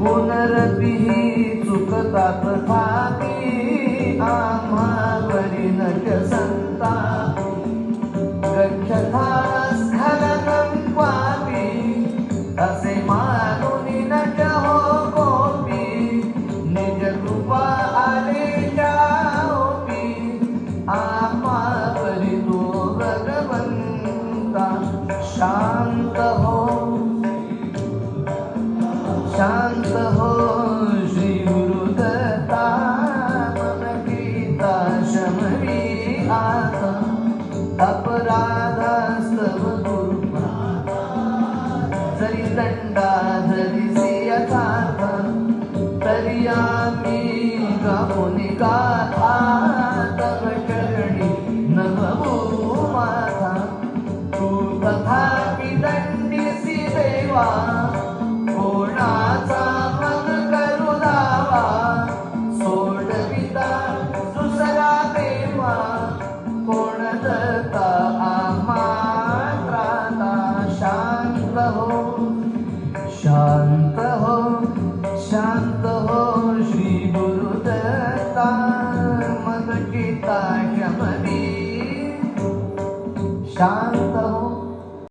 पुनरपि चुकतात थापी आम्हावरी नट संतापी गच्छता स्खलनं क्वापि असे मानुनी नट हो कोपी निज कृपा आलेल्या होती आम्हावरी तो भगवंता शांत हो शांत हो श्री गुरुदत्ता मम गीता शमवी आता अपराधास्तव गुरुपादा जरी दंडा धरिसी यथार्थ तरी आम्ही गामुनि गाथा तव चरणी नमवू माथा तू तथापि दंडिसी देवा कोणाचा मग करू दावा सोडविता दुसरा देवा कोण दत्ता आम्हा त्राता शांत हो शांत हो शांत हो श्री गुरुदत्ता मग गीता शमवी शांत